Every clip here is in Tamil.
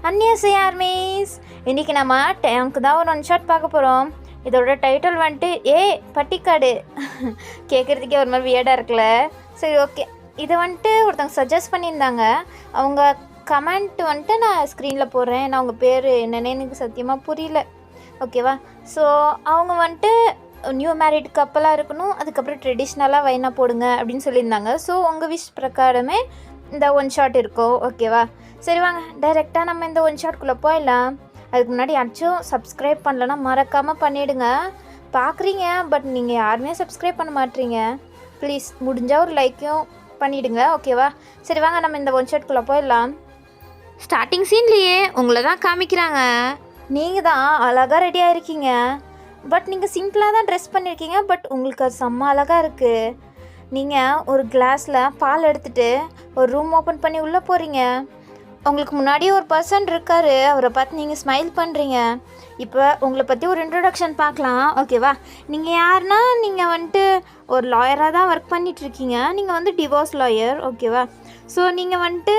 அன்னியசை ஆர்மீஸ். இன்றைக்கி நம்ம டேங்க்கு தான் ஒரு ஒன் ஷாட் பார்க்க போகிறோம். இதோட டைட்டில் வந்துட்டு பட்டிக்காடு. கேட்குறதுக்கே ஒரு மாதிரி வியர்டாக இருக்குல்ல. சரி, ஓகே. இதை வந்துட்டு ஒருத்தவங்க சஜஸ்ட் பண்ணியிருந்தாங்க. அவங்க கமெண்ட் வந்துட்டு நான் ஸ்க்ரீனில் போடுறேன். ஏன்னா அவங்க பேர் என்னென்னு எனக்கு சத்தியமாக புரியல. ஓகேவா? ஸோ அவங்க வந்துட்டு நியூ மேரிட் கப்பலாக இருக்கணும், அதுக்கப்புறம் ட்ரெடிஷ்னலாக வைனா போடுங்க அப்படின்னு சொல்லியிருந்தாங்க. ஸோ உங்கள் விஷ் பிரகாரமே இந்த ஒன் ஷாட் இருக்கும். ஓகேவா? சரி, வாங்க டைரெக்டாக நம்ம இந்த ஒன் ஷாட்குள்ளே போயிடலாம். அதுக்கு முன்னாடி யாராச்சும் சப்ஸ்கிரைப் பண்ணலன்னா மறக்காமல் பண்ணிவிடுங்க. பார்க்குறீங்க, பட் நீங்கள் யாருமே சப்ஸ்கிரைப் பண்ண மாட்டீங்க. ப்ளீஸ் முடிஞ்சால் ஒரு லைக்கும் பண்ணிவிடுங்க. ஓகேவா? சரி, வாங்க நம்ம இந்த ஒன் ஷாட்குள்ளே போயிடலாம். ஸ்டார்டிங் சீன்லேயே உங்களை தான் காமிக்கிறாங்க. நீங்கள் தான் அழகாக ரெடியாக இருக்கீங்க. பட் நீங்கள் சிம்பிளாக தான் ட்ரெஸ் பண்ணியிருக்கீங்க. பட் உங்களுக்கு அது செம்ம அழகாக இருக்குது. நீங்கள் ஒரு கிளாஸில் பால் எடுத்துகிட்டு ஒரு ரூம் ஓப்பன் பண்ணி உள்ளே போகிறீங்க. உங்களுக்கு முன்னாடி ஒரு பர்சன் இருக்கார். அவரை பார்த்து நீங்கள் ஸ்மைல் பண்ணுறீங்க. இப்போ உங்களை பற்றி ஒரு இன்ட்ரொடக்ஷன் பார்க்கலாம். ஓகேவா? நீங்கள் யாருன்னா, நீங்கள் வந்துட்டு ஒரு லாயராக தான் ஒர்க் பண்ணிகிட்ருக்கீங்க. நீங்கள் வந்து டிவோர்ஸ் லாயர். ஓகேவா? ஸோ நீங்கள் வந்துட்டு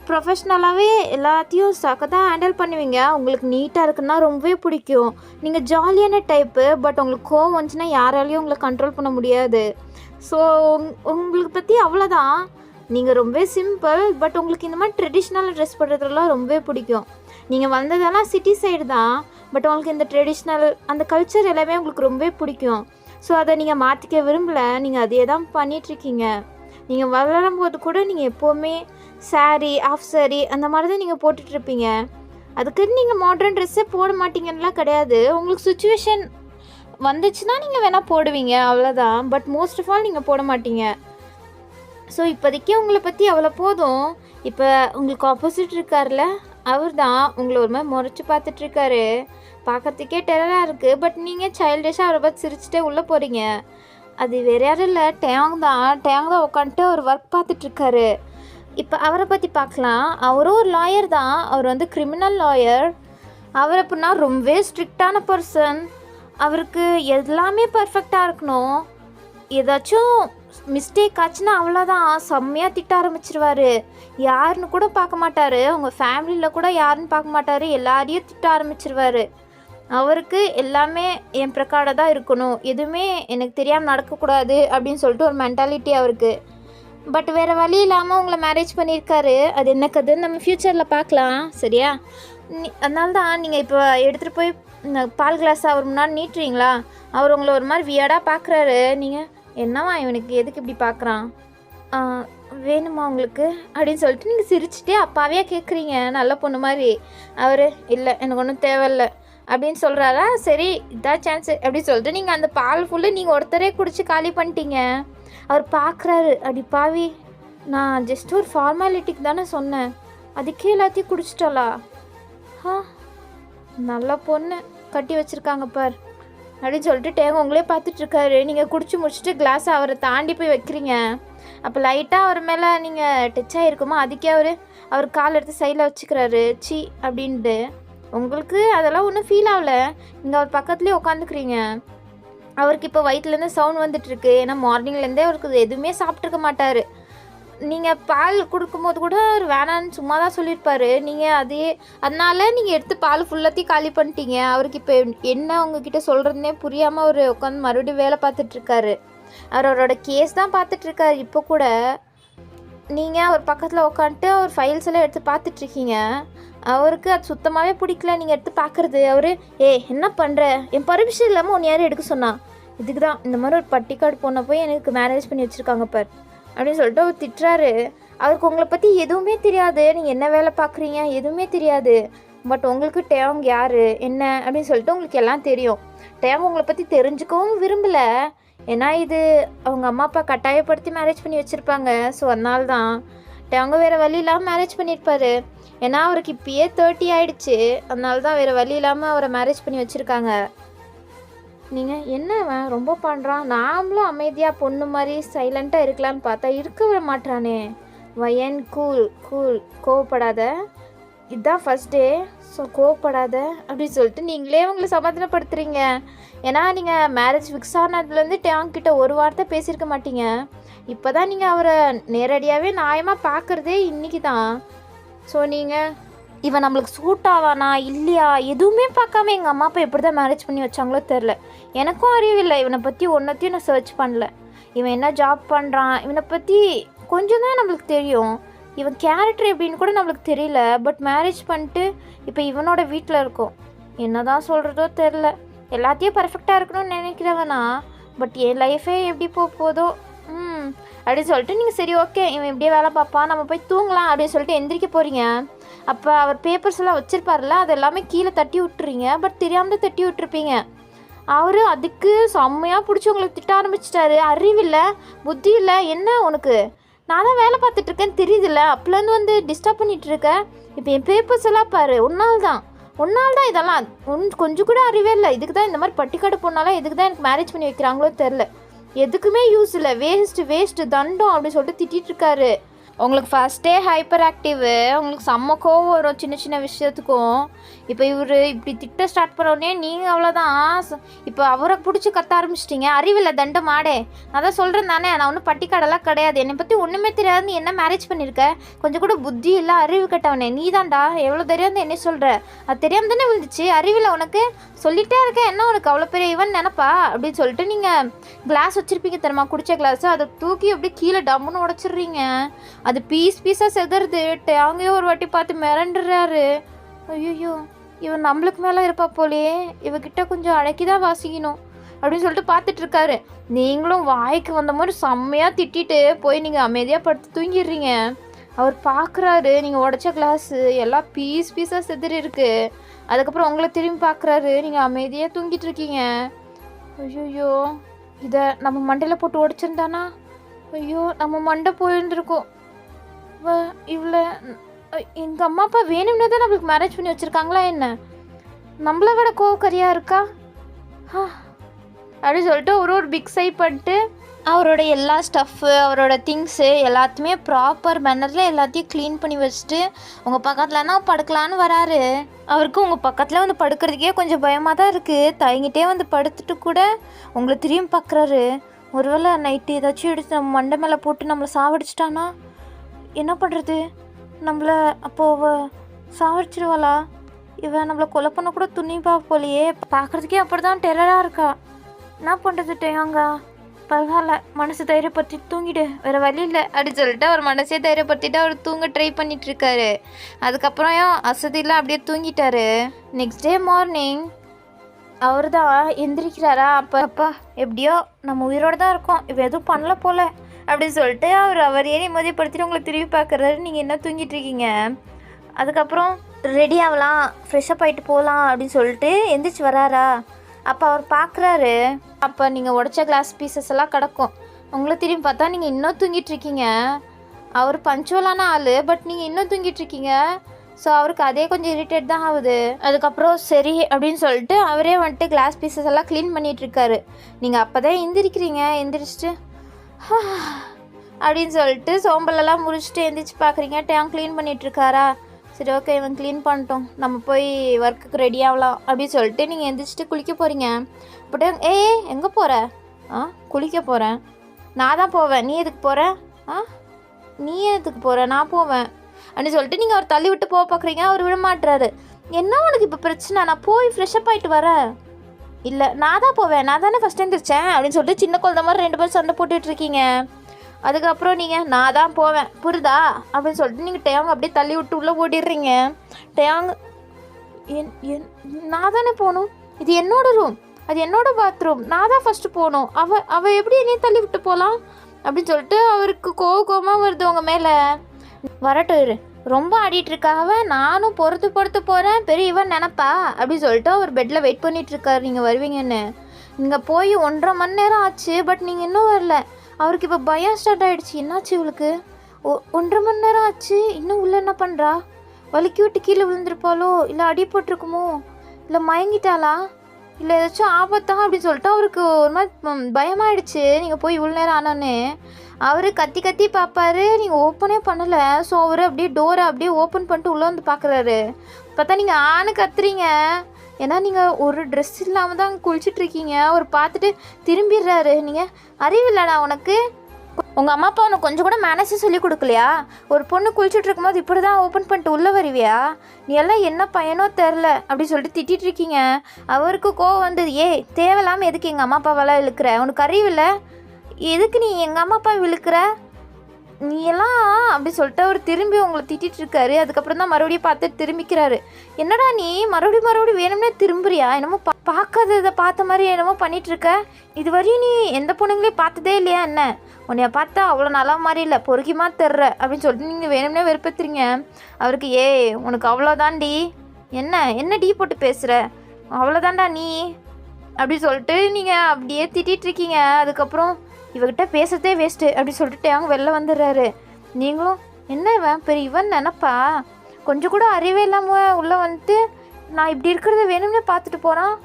ப்ரொஃபஷ்னலாகவே எல்லாத்தையும் தான் ஹேண்டில் பண்ணுவீங்க. உங்களுக்கு நீட்டாக இருக்குன்னா ரொம்பவே பிடிக்கும். நீங்கள் ஜாலியான டைப்பு. பட் உங்களுக்கு கோவம் வந்துச்சுன்னா யாராலையும் உங்களை கண்ட்ரோல் பண்ண முடியாது. ஸோ உங்களுக்கு பற்றி அவ்வளோதான். நீங்கள் ரொம்பவே சிம்பிள். பட் உங்களுக்கு இந்த மாதிரி ட்ரெடிஷ்னல் ட்ரெஸ் பண்ணுறதுலாம் ரொம்பவே பிடிக்கும். நீங்கள் வந்ததெல்லாம் சிட்டி சைடு தான். பட் உங்களுக்கு இந்த ட்ரெடிஷ்னல் அந்த கல்ச்சர் எல்லாமே உங்களுக்கு ரொம்பவே பிடிக்கும். ஸோ அதை நீங்கள் மாற்றிக்க விரும்பலை. நீங்கள் அதே தான் பண்ணிகிட்ருக்கீங்க. நீங்கள் வளரும்போது கூட நீங்கள் எப்போவுமே சாரீ, ஆஃப் சாரீ அந்த மாதிரி தான் நீங்கள் போட்டுட்ருப்பீங்க. அதுக்குன்னு நீங்கள் மாடர்ன் ட்ரெஸ்ஸே போட மாட்டீங்கன்னெலாம் கிடையாது. உங்களுக்கு சுச்சுவேஷன் வந்துச்சுன்னா நீங்கள் வேணால் போடுவீங்க, அவ்வளோதான். பட் மோஸ்ட் ஆஃப் ஆல் நீங்கள் போட மாட்டீங்க. ஸோ இப்போதைக்கு உங்களை பற்றி அவ்வளோ போதும். இப்போ உங்களுக்கு ஆப்போசிட் இருக்கார்ல, அவர் தான் உங்களை ஒரு மாதிரி முறைச்சி பார்த்துட்ருக்காரு. பார்க்குறதுக்கே டெரராக இருக்குது. பட் நீங்கள் சைல்டிஷாக அவரை பார்த்து சிரிச்சுட்டே உள்ளே போகிறீங்க. அது வேறு யாரும் இல்லை, டேங் தான் உட்காந்துட்டு அவர் ஒர்க் பார்த்துட்ருக்காரு. இப்போ அவரை பற்றி பார்க்கலாம். அவரும் ஒரு லாயர் தான். அவர் வந்து கிரிமினல் லாயர். அவர் எப்படின்னா ரொம்பவே ஸ்ட்ரிக்டான பர்சன். அவருக்கு எல்லாமே பர்ஃபெக்டாக இருக்கணும். ஏதாச்சும் மிஸ்டேக் ஆச்சுன்னா அவ்வளோதான், செம்மையாக திட்ட ஆரம்பிச்சிருவார். யாருன்னு கூட பார்க்க மாட்டார். அவங்க ஃபேமிலியில் கூட யாருன்னு பார்க்க மாட்டார். எல்லாரையும் திட்ட ஆரம்பிச்சிருவார். அவருக்கு எல்லாமே என் பிரகாரம் தான் இருக்கணும், எதுவுமே எனக்கு தெரியாமல் நடக்கக்கூடாது அப்படின்னு சொல்லிட்டு ஒரு மென்டாலிட்டி அவருக்கு. பட் வேறு வழி இல்லாமல் உங்களை மேரேஜ் பண்ணியிருக்காரு. அது என்ன கதைன்னு நம்ம ஃப்யூச்சரில் பார்க்கலாம். சரியா? அதனால தான் நீங்கள் இப்போ எடுத்துகிட்டு போய் பால் கிளாஸ் அவர் முன்னாடி நீட்டுறீங்களா? அவர் உங்களை ஒரு மாதிரி வியர்டாக பார்க்குறாரு. நீங்கள் என்னவா இவனுக்கு எதுக்கு இப்படி பார்க்குறான், வேணுமா உங்களுக்கு அப்படின்னு சொல்லிட்டு நீங்கள் சிரிச்சுட்டே அப்பாவே கேட்குறீங்க, நல்ல பொண்ணு மாதிரி. அவர் இல்லை, எனக்கு ஒன்றும் தேவையில்லை அப்படின்னு சொல்கிறாரா? சரி, இதான் சான்ஸு அப்படின்னு சொல்லிட்டு நீங்கள் அந்த பால் ஃபுல்லு நீங்கள் ஒருத்தரே குடிச்சு காலி பண்ணிட்டீங்க. அவர் பார்க்குறாரு, அப்படி பாவி, நான் ஜஸ்ட் ஒரு ஃபார்மாலிட்டிக்கு தானே சொன்னேன், அதுக்கே எல்லாத்தையும் குடிச்சிட்டாளா? நல்ல பொண்ணு, கட்டி வச்சுருக்காங்க பார் அப்படின்னு சொல்லிட்டு டேங்க உங்களே பார்த்துட்ருக்காரு. நீங்கள் குடிச்சு முடிச்சுட்டு கிளாஸை அவரை தாண்டி போய் வைக்கிறீங்க. அப்போ லைட்டாக அவர் மேலே நீங்கள் டச் ஆகிருக்குமா, அதுக்கே அவர் கால் எடுத்து சைடில் வச்சுக்கிறாரு. சி அப்படின்ட்டு உங்களுக்கு அதெல்லாம் ஒன்றும் ஃபீல் ஆகலை. நீங்கள் அவர் பக்கத்துலேயே உட்காந்துக்கிறீங்க. அவருக்கு இப்போ வயிற்றுலேருந்து சவுண்ட் வந்துட்டுருக்கு. ஏன்னா மார்னிங்லேருந்தே அவருக்கு எதுவுமே சாப்பிட்ருக்க மாட்டார். நீங்கள் பால் கொடுக்கும்போது கூட அவர் வேணான்னு சும்மா தான் சொல்லியிருப்பார். நீங்கள் அதனால நீங்கள் எடுத்து பால் ஃபுல்லாத்தையும் காலி பண்ணிட்டீங்க. அவருக்கு இப்போ என்ன உங்ககிட்ட சொல்கிறதுனே புரியாமல் அவர் உட்காந்து மறுபடியும் வேலை பார்த்துட்ருக்காரு. அவரோட கேஸ் தான் பார்த்துட்ருக்காரு. இப்போ கூட நீங்கள் அவர் பக்கத்தில் உட்காந்துட்டு அவர் ஃபைல்ஸ் எல்லாம் எடுத்து பார்த்துட்ருக்கீங்க. அவருக்கு அது சுத்தமாகவே பிடிக்கல நீங்கள் எடுத்து பார்க்குறது. அவர் என்ன பண்ணுற, என் பர்மிஷன் இல்லாமல் ஒன்று யாரும் எடுக்க சொன்னா, இதுக்கு தான் இந்த மாதிரி ஒரு பட்டிக்காடு பொண்ணை போய் எனக்கு மேரேஜ் பண்ணி வச்சுருக்காங்க பார் அப்படின்னு சொல்லிட்டு அவர் திட்டுறாரு. அவருக்கு உங்களை பற்றி எதுவுமே தெரியாது. நீங்கள் என்ன வேலை பார்க்குறீங்க எதுவுமே தெரியாது. பட் உங்களுக்கு டேங் யார் என்ன அப்படின்னு சொல்லிட்டு உங்களுக்கு எல்லாம் தெரியும். டேங் உங்களை பற்றி தெரிஞ்சுக்கவும் விரும்பலை. ஏன்னா இது அவங்க அம்மா அப்பா கட்டாயப்படுத்தி மேரேஜ் பண்ணி வச்சுருப்பாங்க. ஸோ அதனால தான் டேங்க வேறு வழி இல்லாமல் மேரேஜ் பண்ணியிருப்பார். ஏன்னா அவருக்கு இப்பயே 30 ஆகிடுச்சு. அதனால தான் வேறு வழி இல்லாமல் அவரை மேரேஜ் பண்ணி வச்சுருக்காங்க. நீங்கள் என்ன ரொம்ப பண்ணுறான், நாமளும் அமைதியாக பொண்ணு மாதிரி சைலண்ட்டாக இருக்கலான்னு பார்த்தா இருக்க விட மாட்டானே. வயன் கூல் கோவப்படாத, இதுதான் ஃபஸ்ட் டே, ஸோ கோவப்படாத அப்படின்னு சொல்லிட்டு நீங்களே உங்களை சமாதானப்படுத்துகிறீங்க. ஏன்னா நீங்கள் மேரேஜ் ஃபிக்ஸ் ஆனதுலேருந்து டேங்கிட்ட ஒரு வார்த்தை பேசியிருக்க மாட்டீங்க. இப்போ தான் நீங்கள் அவரை நேரடியாகவே நியாயமாக பார்க்குறதே இன்றைக்கி தான். ஸோ நீங்கள் இவன் நம்மளுக்கு சூட் ஆவானா இல்லையா எதுவுமே பார்க்காம எங்கள் அம்மா அப்பா எப்படி தான் மேரேஜ் பண்ணி வச்சாங்களோ தெரில. எனக்கும் அறிவில்லை, இவனை பற்றி ஒன்றத்தையும் நான் சர்ச் பண்ணல. இவன் என்ன ஜாப் பண்ணுறான், இவனை பற்றி கொஞ்சம் தான் நம்மளுக்கு தெரியும். இவன் கேரக்டர் எப்படின்னு கூட நம்மளுக்கு தெரியல. பட் மேரேஜ் பண்ணிட்டு இப்போ இவனோட வீட்டில் இருக்கோம். என்ன தான் சொல்கிறதோ தெரில. எல்லாத்தையும் பர்ஃபெக்டாக இருக்கணும்னு நினைக்கிறவனா, பட் என் லைஃபே எப்படி போதோ அப்படின்னு சொல்லிட்டு நீங்கள் சரி ஓகே இவன் எப்படியே வேலை பார்ப்பான், நம்ம போய் தூங்கலாம் அப்படின்னு சொல்லிட்டு எந்திரிக்க போகிறீங்க. அப்போ அவர் பேப்பர்ஸ் எல்லாம் வச்சுருப்பார்ல, அது எல்லாமே கீழே தட்டி விட்டுறீங்க. பட் தெரியாமல் தட்டி விட்டுருப்பீங்க. அவர் அதுக்கு செம்மையாக பிடிச்சி உங்களுக்கு திட்ட ஆரம்பிச்சிட்டாரு. அறிவில்லை, புத்தி இல்லை, என்ன உனக்கு, நான் தான் வேலை பார்த்துட்ருக்கேன்னு தெரியுதுல்ல, அப்போலேருந்து வந்து டிஸ்டர்ப் பண்ணிகிட்ருக்க. இப்போ என் பேப்பர்ஸ் எல்லாம் பாரு, ஒன்றால் தான் இதெல்லாம் கொஞ்சம் கூட அறிவே இல்லை. இதுக்கு தான் இந்த மாதிரி பட்டிக்காடு பொண்ணாலும் எதுக்கு தான் எனக்கு மேரேஜ் பண்ணி வைக்கிறாங்களோ தெரில. எதுக்குமே யூஸ் இல்லை, வேஸ்ட்டு தண்டம் அப்படின்னு சொல்லிட்டு திட்டிகிட்ருக்காரு. உங்களுக்கு ஃபஸ்ட்டே ஹைப்பர் ஆக்டிவு, உங்களுக்கு செம்ம கோவம் வரும் சின்ன சின்ன விஷயத்துக்கும். இப்போ இவர் இப்படி திட்ட ஸ்டார்ட் பண்ணோடனே நீங்கள் அவ்வளோதான். இப்போ அவரை பிடிச்சி கத்த ஆரம்பிச்சிட்டிங்க. அறிவில்லை தண்டம் மாடே, நான் தான் சொல்கிறேன் தானே, நான் ஒன்றும் பட்டிக்காடெல்லாம் கிடையாது, என்னை பற்றி ஒன்றுமே தெரியாது, நீ என்ன மேரேஜ் பண்ணியிருக்க, கொஞ்சம் கூட புத்தி இல்லை, அறிவு கட்டவனே நீ தான்டா, எவ்வளோ தெரியாது என்ன சொல்கிற, அது தெரியாமல் தானே விழுந்துச்சு, அறிவில்லை உனக்கு, சொல்லிகிட்டே இருக்கேன், என்ன உனக்கு அவ்வளோ பெரிய இவன் நினப்பா அப்படின்னு சொல்லிட்டு நீங்கள் கிளாஸ் வச்சுருப்பீங்க தெரியுமா, குடித்த கிளாஸு, அதை தூக்கி அப்படியே கீழே டம்முன்னு உடச்சிட்றீங்க. அது பீஸாக செதறது. அங்கேயோ ஒரு வாட்டி பார்த்து மிரண்டுறாரு. ஐயோ இவன் நம்மளுக்கு மேலே இருப்பா போலே, இவகிட்ட கொஞ்சம் அடக்கி தான் வாசிக்கணும் அப்படின்னு சொல்லிட்டு பார்த்துட்டு இருக்காரு. நீங்களும் வாய்க்கு வந்த மாதிரி செம்மையாக திட்டிட்டு போய் நீங்கள் அமைதியாக படுத்து தூங்கிடுறீங்க. அவர் பார்க்குறாரு, நீங்கள் உடச்ச கிளாஸு எல்லாம் பீஸாக செதறி இருக்கு. அதுக்கப்புறம் உங்களை திரும்பி பார்க்குறாரு, நீங்கள் அமைதியாக தூங்கிட்டு இருக்கீங்க. ஐயோ இதை நம்ம மண்டையில் போட்டு உடச்சிருந்தானா, ஐயோ நம்ம மண்டை போயிருந்துருக்கோம். இவ்வளோ எங்கள் அம்மா அப்பா வேணும்னே தான் நம்மளுக்கு மேரேஜ் பண்ணி வச்சுருக்காங்களா என்ன, நம்மளை விட கோவக்கரியாக இருக்கா அப்படின்னு சொல்லிட்டு ஒரு பிக் சை பண்ணிட்டு அவரோட எல்லா ஸ்டஃப்பு, அவரோட திங்ஸு எல்லாத்தையுமே ப்ராப்பர் மேனரில் எல்லாத்தையும் க்ளீன் பண்ணி வச்சுட்டு உங்கள் பக்கத்துலனா படுக்கலான்னு வராரு. அவருக்கு உங்கள் பக்கத்தில் வந்து படுக்கிறதுக்கே கொஞ்சம் பயமாக தான் இருக்குது. தயங்கிட்டே வந்து படுத்துட்டு கூட உங்களை திரும்பி பார்க்குறாரு. ஒருவேளை நைட்டு ஏதாச்சும் எடுத்து நம்ம மண்டை மேலே போட்டு நம்மளை சாவடிச்சிட்டானா என்ன பண்ணுறது, நம்மளை அப்போது சாவடிச்சிடுவாளா, இவன் நம்மளை கொலை பண்ண கூட துணிப்பா போலையே, பார்க்குறதுக்கே அப்படி தான் டெரராக இருக்கா, என்ன பண்ணுறது டேயாங்க, பரவாயில்ல மனசு தைரியப்படுத்தி தூங்கிடு, வேறு வழி இல்லை அப்படின்னு சொல்லிட்டு அவர் மனசே தைரியப்படுத்திட்டு அவர் தூங்க ட்ரை பண்ணிகிட்ருக்காரு. அதுக்கப்புறம் அசதியெலாம் அப்படியே தூங்கிட்டாரு. நெக்ஸ்ட் டே மார்னிங் அவர் தான் எந்திரிக்கிறாரா. அப்பா எப்படியோ நம்ம உயிரோடு தான் இருக்கோம், இப்போ எதுவும் பண்ணல போல் அப்படின்னு சொல்லிட்டு அவர் ஏறி மதிப்படுத்திட்டு உங்களை திரும்பி பார்க்குறாரு. நீங்கள் என்ன தூங்கிட்டு இருக்கீங்க. அதுக்கப்புறம் ரெடி ஆகலாம், ஃப்ரெஷ்ஷப் ஆகிட்டு போகலாம் அப்படின்னு சொல்லிட்டு எந்திரிச்சு வராரா. அப்போ அவர் பார்க்குறாரு, அப்போ நீங்கள் உடச்ச கிளாஸ் பீசஸ் எல்லாம் கிடக்கும். உங்களை திரும்பி பார்த்தா நீங்கள் இன்னும் தூங்கிட்டு இருக்கீங்க. அவர் பஞ்சுவலான ஆள், பட் நீங்கள் இன்னும் தூங்கிட்டு இருக்கீங்க. ஸோ அவருக்கு அதே கொஞ்சம் இரிட்டேட் தான் ஆகுது. அதுக்கப்புறம் சரி அப்படின்னு சொல்லிட்டு அவரே வந்துட்டு கிளாஸ் பீசஸ் எல்லாம் க்ளீன் பண்ணிகிட்ருக்காரு. நீங்கள் அப்போ தான் எந்திரிச்சிட்டு அப்படின்னு சொல்லிட்டு சோம்பலெல்லாம் முடிச்சுட்டு எந்திரிச்சு பார்க்குறீங்க. டேங்க் க்ளீன் பண்ணிகிட்ருக்காரா. சரி ஓகே இவன் க்ளீன் பண்ணிட்டோம், நம்ம போய் ஒர்க்குக்கு ரெடி ஆகலாம் அப்படின்னு சொல்லிட்டு நீங்கள் எந்திரிச்சிட்டு குளிக்க போகிறீங்க. பட் எங்கே போகிற, குளிக்க போகிறேன், நான் தான் போவேன், நீ எதுக்கு போகிற, நீ எதுக்கு போகிற, நான் போவேன் அப்படின்னு சொல்லிட்டு நீங்கள் அவர் தள்ளி விட்டு போக பார்க்குறீங்க. அவர் விட மாட்டுறாரு. என்ன உனக்கு இப்போ பிரச்சனை, நான் போய் ஃப்ரெஷ்அப் ஆகிட்டு வரேன். இல்லை நான் தான் போவேன், நான் தானே ஃபஸ்ட் எழுந்திரிச்சேன் அப்படின்னு சொல்லிட்டு சின்ன குழந்தை மாதிரி 2 பேரும் சண்டை போட்டுட்ருக்கீங்க. அதுக்கப்புறம் நீங்கள் நான் தான் போவேன் புரியுதா அப்படின்னு சொல்லிட்டு நீங்கள் டேயாங்க அப்படியே தள்ளி விட்டு உள்ளே ஓடிடுறீங்க. டேயாங்க நான் தானே போகணும், இது என்னோட ரூம், அது என்னோட பாத்ரூம், நான் தான் ஃபஸ்ட்டு போகணும், அவள் எப்படி என்னையும் தள்ளி விட்டு போகலாம் அப்படின்னு சொல்லிட்டு அவருக்கு கோவமாக வருது உங்கள் மேலே. வரட்டும் இரு, ரொம்ப ஆடிட்டுருக்காக, நானும் பொறுத்து போகிறேன், பெரிய இவன் நினப்பா அப்படின்னு சொல்லிட்டு அவர் பெட்டில் வெயிட் பண்ணிகிட்ருக்காரு நீங்கள் வருவீங்கன்னு. நீங்கள் போய் 1.5 மணி நேரம் ஆச்சு, பட் நீங்கள் இன்னும் வரல. அவருக்கு இப்போ பயம் ஸ்டார்ட் ஆகிடுச்சு. என்னாச்சு இவளுக்கு, 1.5 மணி நேரம் ஆச்சு, இன்னும் உள்ளே என்ன பண்ணுறா, வலிக்கி விட்டு கீழே விழுந்திருப்பாளோ, இல்லை அடி போட்டிருக்குமோ, இல்லை மயங்கிட்டாளா, இல்லை ஏதாச்சும் ஆபத்தா அப்படின்னு சொல்லிட்டு அவருக்கு ஒரு மாதிரி பயமாயிடுச்சு. நீங்கள் போய் இவ்வளோ நேரம் ஆனோன்னே அவர் கத்தி பார்ப்பாரு, நீங்கள் ஓப்பனே பண்ணலை. ஸோ அவர் அப்படியே டோரை அப்படியே ஓப்பன் பண்ணிட்டு உள்ளே வந்து பார்க்குறாரு. பார்த்தா நீங்கள் ஆணு கத்துறீங்க. ஏன்னா நீங்கள் ஒரு ட்ரெஸ் இல்லாமல் தான் குளிச்சுட்ருக்கீங்க. அவர் பார்த்துட்டு திரும்பிடுறாரு. நீங்கள் அறிவில்லடா உனக்கு, உங்கள் அம்மா அப்பா உனக்கு கொஞ்சம் கூட மேனஸே சொல்லி கொடுக்கலையா? ஒரு பொண்ணு குளிச்சுட்டு இருக்கும்போது இப்படி தான் ஓப்பன் பண்ணிட்டு உள்ளே வருவியா? நீ எல்லாம் என்ன பையனோ தெரில அப்படி சொல்லிட்டு திட்டிகிட்டு இருக்கீங்க. அவருக்கு கோவம் வந்தது. தேவையில்லாமல் எதுக்கு எங்கள் அம்மா அப்பாவெல்லாம் இழுக்கிற? உனக்கு அறிவில்லை? எதுக்கு நீ எங்கள் அம்மா அப்பா இழுக்கிற? நீ எல்லாம் அப்படி சொல்லிட்டு அவர் திரும்பி உங்களை திட்டிகிட்டு இருக்காரு. அதுக்கப்புறம் தான் மறுபடியும் பார்த்து திரும்பிக்கிறாரு. என்னடா நீ மறுபடியும் வேணும்னே திரும்புறியா? என்னமோ பார்க்காததை பார்த்த மாதிரி என்னமோ பண்ணிகிட்ருக்க. இது வரையும் நீ எந்த பொண்ணுங்களையும் பார்த்ததே இல்லையா என்ன? உன்னைய பார்த்தா அவ்வளோ நல்லா மாதிரி இல்லை, பொறுக்கிமா தெரிற அப்படின்னு சொல்லிட்டு நீங்கள் வேணும்னே வெறுப்பேற்றுறீங்க. அவருக்கு உனக்கு அவ்வளோதான்டி, என்ன டீ போட்டு பேசுகிற, அவ்வளோதான்டா நீ அப்படி சொல்லிட்டு நீங்கள் அப்படியே திட்டிகிட்ருக்கீங்க. அதுக்கப்புறம் இவகிட்ட பேசுறதே வேஸ்ட்டு அப்படி சொல்லிட்டு அவங்க வெளில வந்துடுறாரு. நீங்களும் என்ன இவன் நினப்பா, கொஞ்சம் கூட அறிவே இல்லாமல் உள்ளே வந்துட்டு நான் இப்படி இருக்கிறத வேணும்னே பார்த்துட்டு போகிறான்,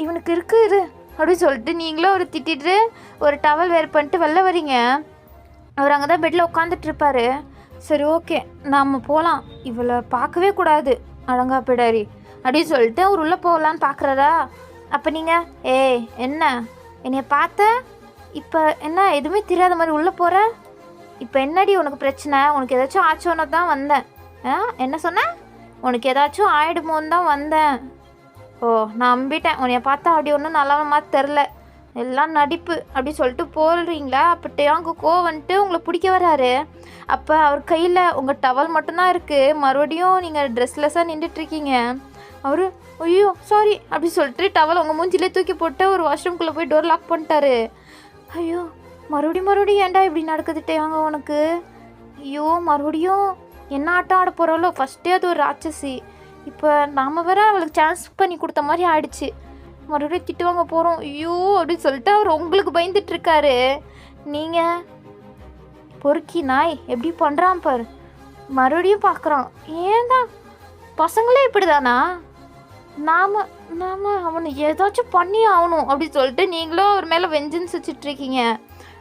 இவனுக்கு இருக்குது அப்படின்னு சொல்லிட்டு நீங்களும் ஒரு திட்டிட்டு ஒரு டவல் வேர் பண்ணிட்டு வெளில வரீங்க. அவர் அங்கே தான் பெட்டில் உட்காந்துட்ருப்பார். சரி ஓகே நாம் போகலாம், இவளை பார்க்கவே கூடாது அழங்கா பிடாரி அப்படின்னு சொல்லிட்டு அவர் உள்ளே போகலான்னு பார்க்குறாரா. அப்போ நீங்கள் என்ன என்னைய பார்த்த இப்போ என்ன எதுவுமே தெரியாத மாதிரி உள்ளே போகிற? இப்போ என்னடி உனக்கு பிரச்சனை? உனக்கு ஏதாச்சும் ஆச்சோன்னு தான் வந்தேன். என்ன சொன்னேன்? உனக்கு ஏதாச்சும் ஆகிடுமோன்னு தான் வந்தேன். நான் நம்பிட்டேன். உன்னைய பார்த்தா அப்படி ஒன்றும் நல்லவமா தெரில, எல்லாம் நடிப்பு அப்படி சொல்லிட்டு போடுறீங்களா? அப்போ டேங்கு வந்துட்டு உங்களை பிடிக்க வராரு. அப்போ அவர் கையில் உங்கள் டவல் மட்டும்தான் இருக்குது. மறுபடியும் நீங்கள் ட்ரெஸ்லெஸ்ஸாக நின்றுட்டுருக்கீங்க. அவர் ஐயோ சாரி அப்படி சொல்லிட்டு டவல் உங்கள் மூஞ்சிலே தூக்கி போட்டு ஒரு வாஷ்ரூம்குள்ளே போய் டோர் லாக் பண்ணிட்டாரு. ஐயோ மறுபடியும் ஏன்டா இப்படி நடக்குதுட்டேங்க உனக்கு? ஐயோ மறுபடியும் என்ன ஆட்டம் ஆட போகிறாளோ? ஃபஸ்ட்டே அது ஒரு ராட்சசி, இப்போ நாம் வேற அவளுக்கு சான்ஸ் பண்ணி கொடுத்த மாதிரி ஆயிடுச்சு. மறுபடியும் திட்டு வாங்க போகிறோம். ஐயோ அப்படின்னு சொல்லிட்டு அவர் உங்களுக்கு பயந்துட்டுருக்காரு. நீங்கள் பொறுக்கி நாய் எப்படி பண்ணுறான் பாரு, மறுபடியும் பார்க்குறான். ஏன்தான் பசங்களே இப்படி தானா? நாம் அவனை ஏதாச்சும் பண்ணி ஆகணும் அப்படின்னு சொல்லிட்டு நீங்களும் அவர் மேலே வெஞ்சன்ஸ் வச்சுட்ருக்கீங்க.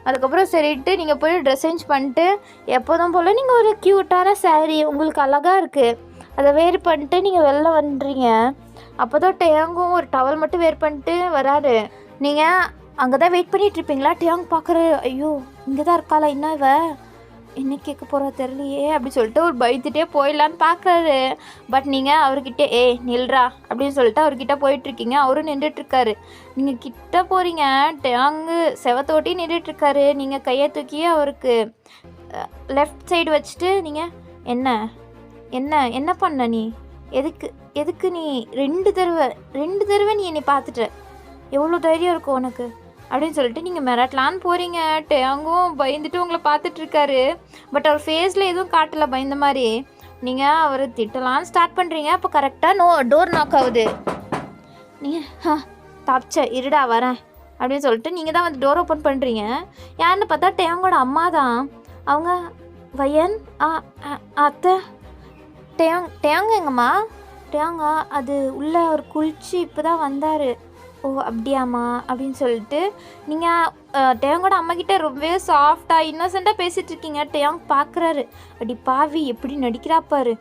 அதுக்கப்புறம் சரிட்டு நீங்கள் போய் ட்ரெஸ் சேஞ்ச் பண்ணிட்டு எப்போதும் போல் நீங்கள் ஒரு க்யூட்டான சாரீ உங்களுக்கு அழகாக இருக்குது அதை வேர் பண்ணிட்டு நீங்கள் வெளில வந்துடுறீங்க. அப்போ தான் டேங்கும் ஒரு டவல் மட்டும் வேர் பண்ணிட்டு வராரு. நீங்கள் அங்கே தான் வெயிட் பண்ணிகிட்ருப்பீங்களா? டேங் பார்க்குற ஐயோ இங்கே தான் இருக்காளா, என்ன இவ என்ன கேட்க போகிறா தெரியலையே அப்படி சொல்லிட்டு ஒரு பயத்துட்டே போயிடலான்னு பார்க்குறாரு. பட் நீங்கள் அவர்கிட்ட நில்றா அப்படின்னு சொல்லிட்டு அவர்கிட்ட போயிட்டுருக்கீங்க. அவரும் நின்றுட்டுருக்காரு. நீங்கள் கிட்ட போகிறீங்க, டேங்கு செவத்தோட்டி நின்றுட்டுருக்காரு. நீங்கள் கையை தூக்கி அவருக்கு லெஃப்ட் சைடு வச்சுட்டு நீங்கள் என்ன பண்ண நீ? எதுக்கு நீ ரெண்டு தடவை நீ என்னை பார்த்துட்ட? எவ்வளோ தைரியம் இருக்கும் உனக்கு அப்படின்னு சொல்லிட்டு நீங்கள் மிரட்டலான்னு போகிறீங்க. டேங்கும் பயந்துட்டு உங்களை பார்த்துட்ருக்காரு. பட் அவர் ஃபேஸில் எதுவும் காட்டலை பயந்த மாதிரி. நீங்கள் அவர் திட்டலான்னு ஸ்டார்ட் பண்ணுறீங்க. அப்போ கரெக்டாக டோர் நாக் ஆகுது. நீங்கள் தப்பிச்ச இருடா வரேன் அப்படின்னு சொல்லிட்டு நீங்கள் தான் வந்து டோர் ஓப்பன் பண்ணுறீங்க. யாருன்னு பார்த்தா டேங்கோட அம்மா தான். அவங்க வயன் அத்தை டேங்க எங்கம்மா? டேங்கா அது உள்ளே அவர் குளிச்சு இப்போ தான் வந்தார். அப்படியாம்மா அப்படின்னு சொல்லிட்டு நீங்கள் டேங்கோட அம்மாக்கிட்ட ரொம்பவே சாஃப்டாக இன்னோசென்ட்டாக பேசிகிட்ருக்கீங்க. டேங் பார்க்குறாரு, அப்படி பாவி எப்படி நடிக்கிறாப்பாரு,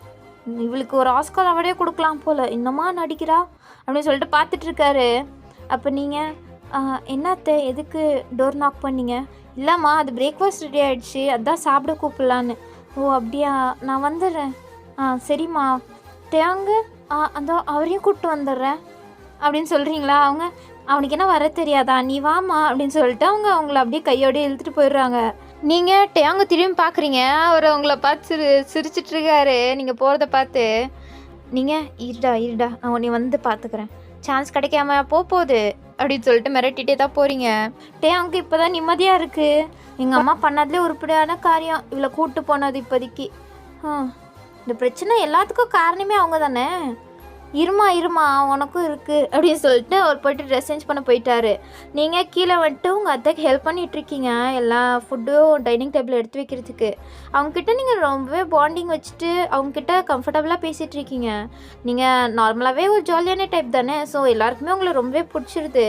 இவளுக்கு ஒரு ஆஸ்கார் அவார்டே கொடுக்கலாம் போல், இன்னமா நடிக்கிறா அப்படின்னு சொல்லிட்டு பார்த்துட்ருக்காரு. அப்போ நீங்கள் என்னத்தை எதுக்கு டோர் நாக் பண்ணீங்க? இல்லைம்மா அது பிரேக்ஃபாஸ்ட் ரெடி ஆகிடுச்சு, அதான் சாப்பிட கூப்பிட்லான்னு. அப்படியா நான் வந்துடுறேன். சரிம்மா டேங்கு அந்த அவரையும் கூப்பிட்டு வந்துடுறேன் அப்படின்னு சொல்கிறீங்களா? அவனுக்கு என்ன வர தெரியாதா, நீ வாமா அப்படின்னு சொல்லிட்டு அவங்கள அப்படியே கையோடய இழுத்துட்டு போயிடுறாங்க. நீங்கள் டேங்கு திரும்பி பார்க்குறீங்க. அவர் உங்களை பார்த்து சிரிச்சிட்ருக்காரு. நீங்கள் போகிறத பார்த்து நீங்கள் இருடா நான் உன்னை வந்து பார்த்துக்கிறேன், சான்ஸ் கிடைக்காம போகுது அப்படின்னு சொல்லிட்டு மிரட்டிகிட்டே தான் போகிறீங்க. டேங்கு இப்போ தான் நிம்மதியாக இருக்குது. எங்கள் அம்மா பண்ணதுலேயே உருப்படியான காரியம் இவளை கூப்பிட்டு போனது. இப்போதைக்கு இந்த பிரச்சனை எல்லாத்துக்கும் காரணமே அவங்க தானே. இருமா உனக்கும் இருக்குது அப்படின்னு சொல்லிட்டு அவர் போய்ட்டு ட்ரெஸ் சேஞ்ச் பண்ண போயிட்டாரு. நீங்கள் கீழே வந்துட்டு உங்கள் அத்தைக்கு ஹெல்ப் பண்ணிகிட்ருக்கீங்க எல்லா ஃபுட்டும் டைனிங் டேபிள் எடுத்து வைக்கிறதுக்கு. அவங்கக்கிட்ட நீங்கள் ரொம்பவே பாண்டிங் வச்சுட்டு அவங்கக்கிட்ட கம்ஃபர்டபுளாக பேசிகிட்ருக்கீங்க. நீங்கள் நார்மலாகவே ஒரு ஜாலியான டைப் தானே, ஸோ எல்லாருக்குமே உங்களை ரொம்பவே பிடிச்சிருது.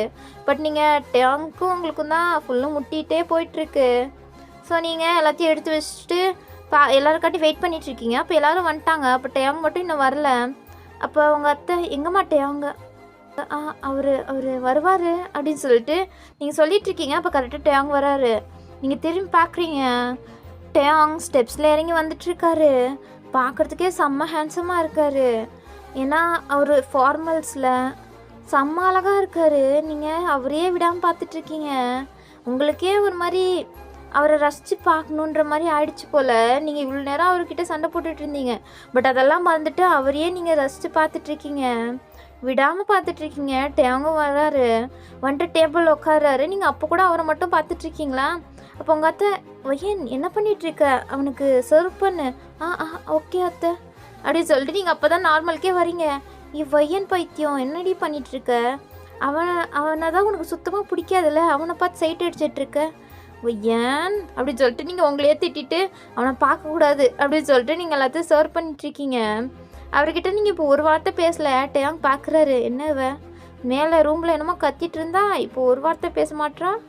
பட் நீங்கள் டேங்க்கும் உங்களுக்கும் தான் ஃபுல்லும் முட்டிகிட்டே போயிட்டுருக்கு. ஸோ நீங்கள் எல்லாத்தையும் எடுத்து வச்சுட்டு எல்லாருக்காட்டி வெயிட் பண்ணிகிட்ருக்கீங்க. அப்போ எல்லோரும் வந்துட்டாங்க. அப்போ டேங் மட்டும் இன்னும் வரல. அப்போ அவங்க அத்தை எங்கே மாட்டேங்க அவர் வருவார் அப்படின்னு சொல்லிட்டு நீங்கள் சொல்லிகிட்ருக்கீங்க. அப்போ கரெக்டாக டேங் வராரு. நீங்கள் திரும்பி பார்க்குறீங்க, டேயாங் ஸ்டெப்ஸில் இறங்கி வந்துட்டுருக்காரு. பார்க்குறதுக்கே செம்ம ஹேண்ட்ஸமாக இருக்கார். ஏன்னா அவர் ஃபார்மல்ஸில் செம்ம அழகாக இருக்கார். நீங்கள் அவரையே விடாமல் பார்த்துட்ருக்கீங்க. உங்களுக்கே ஒரு மாதிரி அவரை ரசித்து பார்க்கணுன்ற மாதிரி ஆயிடுச்சு போல். நீங்கள் இவ்வளோ நேரம் அவர்கிட்ட சண்டை போட்டுட்டு இருந்தீங்க, பட் அதெல்லாம் மறந்துட்டு அவரையே நீங்கள் ரசித்து பார்த்துட்ருக்கீங்க, விடாமல் பார்த்துட்ருக்கீங்க. டேயாங்கும் வர்றாரு, வந்துட்டு டேபிள் உட்காராரு. நீங்கள் அப்போ கூட அவரை மட்டும் பார்த்துட்ருக்கீங்களா? அப்போ உங்கள் அத்தை, வையன் என்ன பண்ணிகிட்ருக்க, அவனுக்கு சர்வ் பண்ணு. ஓகே அத்தை அப்படின்னு சொல்லிட்டு நீங்கள் அப்போ தான் நார்மலுக்கே வரீங்க. வையன் பைத்தியம் என்னடி பண்ணிகிட்ருக்க, அவனை தான் உனக்கு சுத்தமாக பிடிக்காதுல்ல, அவனை பார்த்து சைட் அடிச்சிட்ருக்க வையன் அப்படின்னு சொல்லிட்டு நீங்கள் உங்களையே திட்டிட்டு அவனை பார்க்கக்கூடாது அப்படின்னு சொல்லிட்டு நீங்கள் எல்லாத்தையும் சர்வ் பண்ணிட்டுருக்கீங்க. அவர்கிட்ட நீங்கள் இப்போ ஒரு வார்த்தை பேசலை. டேயாங் பார்க்குறாரு, என்னவ மேலே ரூமில் என்னமோ கத்திட்டு இருந்தா, இப்போ ஒரு வார்த்தை பேச மாட்றான்.